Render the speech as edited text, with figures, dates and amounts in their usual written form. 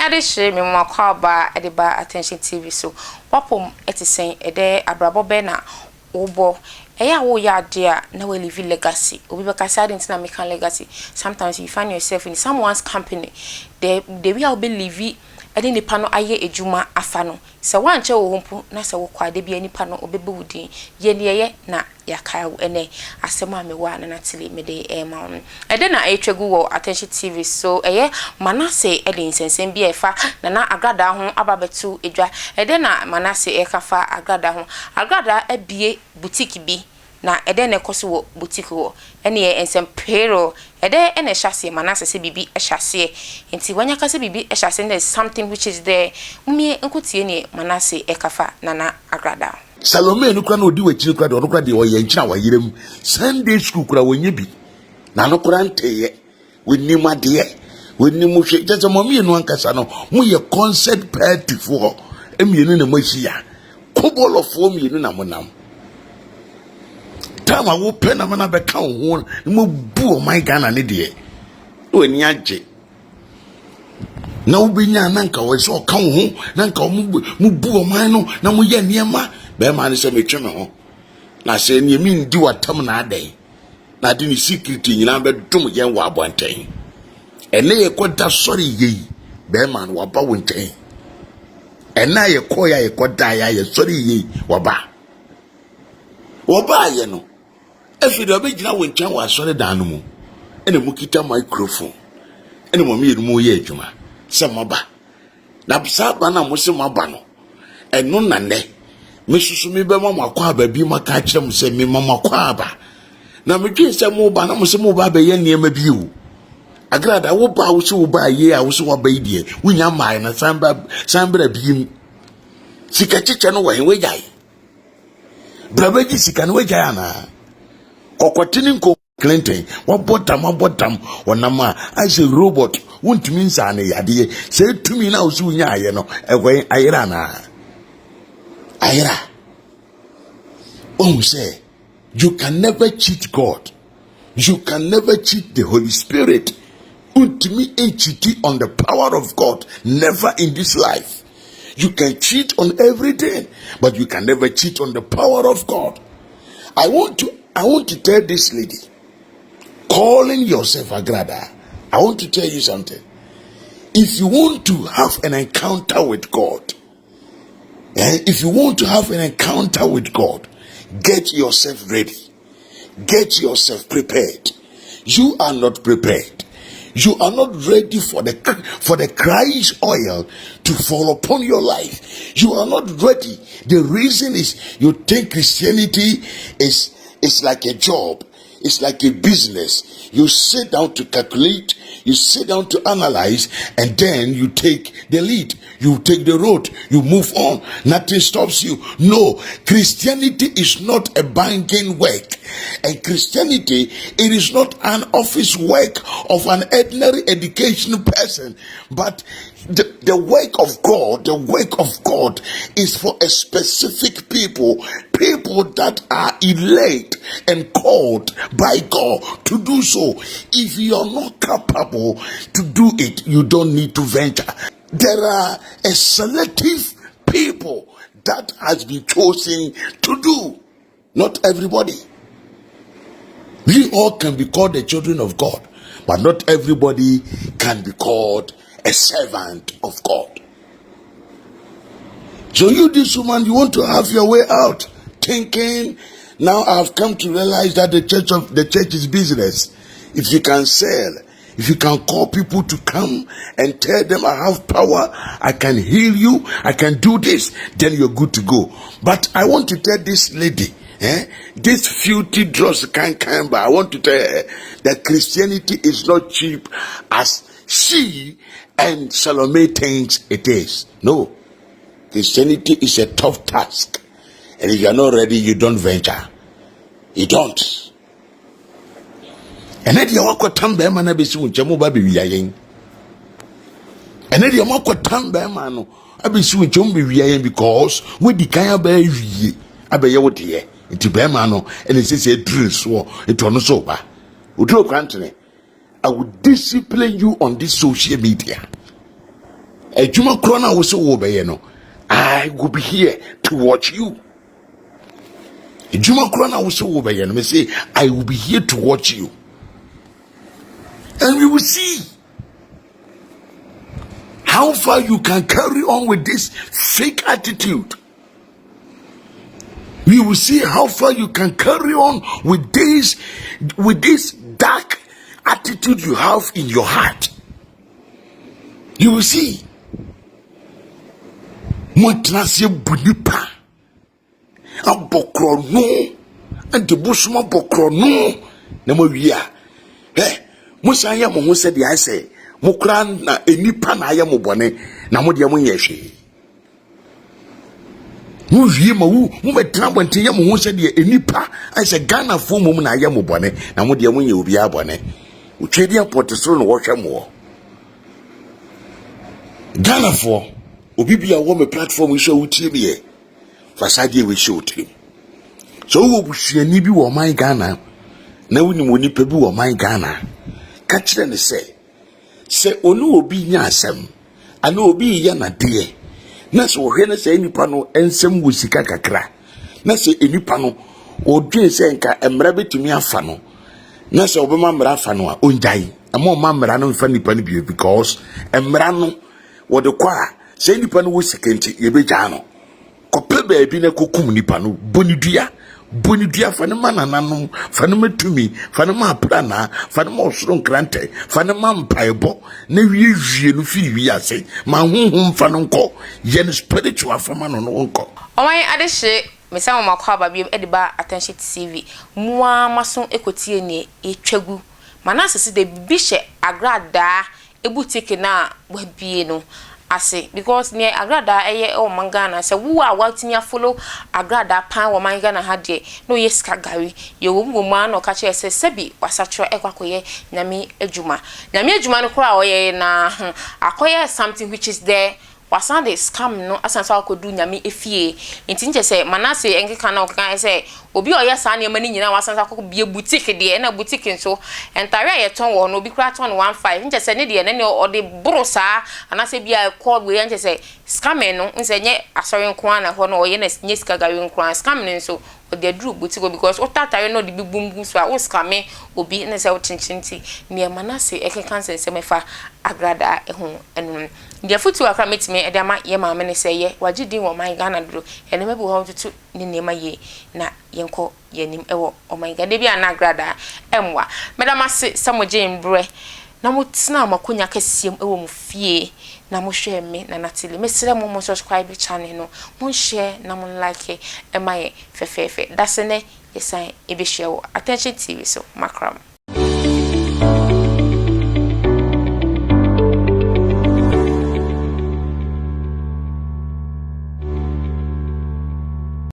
adehye me mwa kwa ba edeba attention TV so wapom etisen ede abrabo be na obo eya wo ya dia na we live legacy obi be kasa didn't na make legacy. Sometimes you find yourself in someone's company they will be live ade nipa no aye ejuma afa no se wanche wo hompo na se wo kwade bia nipa no obebe wudin ye ne ye na yakae ene asema me wa na tili me de ema on ede na etwegu wo attention TV so eye Manasseh ede nsensem bia efa na Agradaa ho ababetu edwa ede na Manasseh ekafa Agradaa abie boutique bi na ede na ekoso wo boutique wo ene ye ensempero ede ene hyase Manasseh se bibi hyase enti wanya ka se bibi hyase there is something which is there mumie nkotie ne Manasseh ekafa na Agradaa Salome no kra na odi wachiri kra de ono kra de oye nkyina wayerem Sunday school kra wonye bi na no kra nteye wonnim ade wonnim hwe jese momie no ankasa no mo ye concert party for emienu na mahia kobolofo mienu na monam tama wo pe na mana be ka ho mo bu o my Ghana ne de woni age na obinya na nka wo so ka ho na nka mo bu o man no na mo ye niema be man se me tweme ho na se ne mi ndi watam na adai na de ni secret nyina be dum ye wa abonten ene ye koda sorry ye be man wa ba wonten ena ye koya ye koda ya ye sorry ye wa ba ye no efi do be gina wonten wa sorry dan no mu ene mu kita microphone ene mo mi mu ye adwuma se moba na sa ba na mo se moba no eno na ne mesusu mi be mama kwa ba bi maka kyerem se mi mama kwa ba na medwe se mo ba na mo se mo ba be ye niema bi o Agradaa wo ba wo se wo ba ye a wo se wo ba idie wunya mai na sambra bi sika chiche no we jai brabaji sika no we jai ana kokotini nko Clinton wo bottom wonama as a robot wontumi nsa na yade se tumi na wo se wunya aye no ekwen ayira na ayira. Say, you can never cheat God. You can never cheat the Holy Spirit. Ultimately, cheat on the power of God. Never in this life. You can cheat on everything, but you can never cheat on the power of God. I want to tell this lady, calling yourself Agradaa, I want to tell you something. If you want to have an encounter with God, if you want to have an encounter with God, get yourself ready. Get yourself prepared. You are not prepared. You are not ready for the Christ oil to fall upon your life. You are not ready. The reason is you think Christianity is like a job. It's like a business. You sit down to calculate, you sit down to analyze, and then you take the lead. You take the road. You move on. Nothing stops you. No, Christianity is not a banking work. And Christianity, it is not an office work of an ordinary education person. But the work of God is for a specific people that are elect and called by God to do so. If you are not capable to do it, you don't need to venture. There are a selective people that has been chosen to do. Not everybody. We all can be called the children of God, but not everybody can be called a servant of God. So you, this woman, you want to have your way out, thinking, now I've come to realize that the church is business. If you can sell, if you can call people to come and tell them I have power, I can heal you, I can do this, then you're good to go. But I want to tell this lady, this filthy dross can't come by. I want to tell her that Christianity is not cheap as she and Salome thinks it is. No. Christianity is a tough task. And if you are not ready, you don't venture. You don't. And then you walk with Tambe man, I be soon, Jamuba be yayin. And then you walk with Tambe man, I be soon, Jumbi yayin because with the Kaya Bay, I be your dear, into Bemano, and it says a drill swore, it was sober. Udro Grantony, I will discipline you on this social media. Ejuma krona wo se wo be no. I will be here to watch you. Ejuma krona wo se wo be no. Me say I will be here to watch you. And we will see how far you can carry on with this fake attitude. We will see how far you can carry on with this dark attitude you have in your heart. You will see. Montrase bunipa abokro no and the bushma bokro no na mo wi a mo san ya mo ho se de ase mo kra na enipa na ya mo bone na mo de mo nyehwe mo wi ma wu mo betra bonten ya mo ho se de enipa ase Ghana fo mo na ya mo bone na mo de mo nye obi abone o twedi apotesoro no wo hwe mo Ghana fo obi bia wo me platform so wutie me fasade we show team so wo busuani bi wo man Ghana na woni mo nipa bi wo man Ghana ka kire ne se onu obi nya asem ana obi ya na de na so hwe ne se nipa no ensem wo sika kakra na se enipa no odwen se nka emra betumi afa no na se obema mra afa no a onjai ama o ma mra no mfa nipa no bi because emra no wo de kwa se nipa no wo sika nti ye begya no kope baabi na kokum nipa no bonidua fa ne manananom fa ne matumi fa ne mapra na fa ne osoro nkrante fa ne mampaebo na wie no firi wi ase ma honhom fa no nko ye ne spiritual fama no no nko oman adehye mesa mo makwa ba bi ediba attention TV muwa maso ekotie ne etwagu Manasseh si de bihye Agradaa botiqµe na wabie no ase because near Agradaa eye o mangana se wo a watimi follow Agradaa pan wo mangana ha de no yes kagari ye wo ma no ka che se sebi wasatro ekwakoye nyame adwuma no kora o ye na akoye something which is there wasande scam no asansa akodu nyame efie enti nche se Manasseh enkeka na okan se obi oya sa na mani nyina wasansa akoko bie boutique de na boutique nso entare ayeton wo no obi kura ton 15 nche se ne de ne ode brosa anase bia call we nche se scam no nse nye asori nko na ho no oye na nye sika gawe nko scam no nso ode dru boutique because otatare no de bibumbu so a o scam obi ne se o chinchinti ne Manasseh ekeka se mefa Agradaa ehun enun dia futu akra metime edama ye maame ne se ye wagidin wo man Ghana duro ene mebu ho tutu ne nema ye na yenko yenim ewo o man Ghana bia na Agradaa emwa medama se samoje mbre na mutina makonya kasiem ewo mu fie na mo hwe me na natili mesere mo subscribe channel no mo share na mo like emaye fefefe dasene yesan ebe share attention TV so makram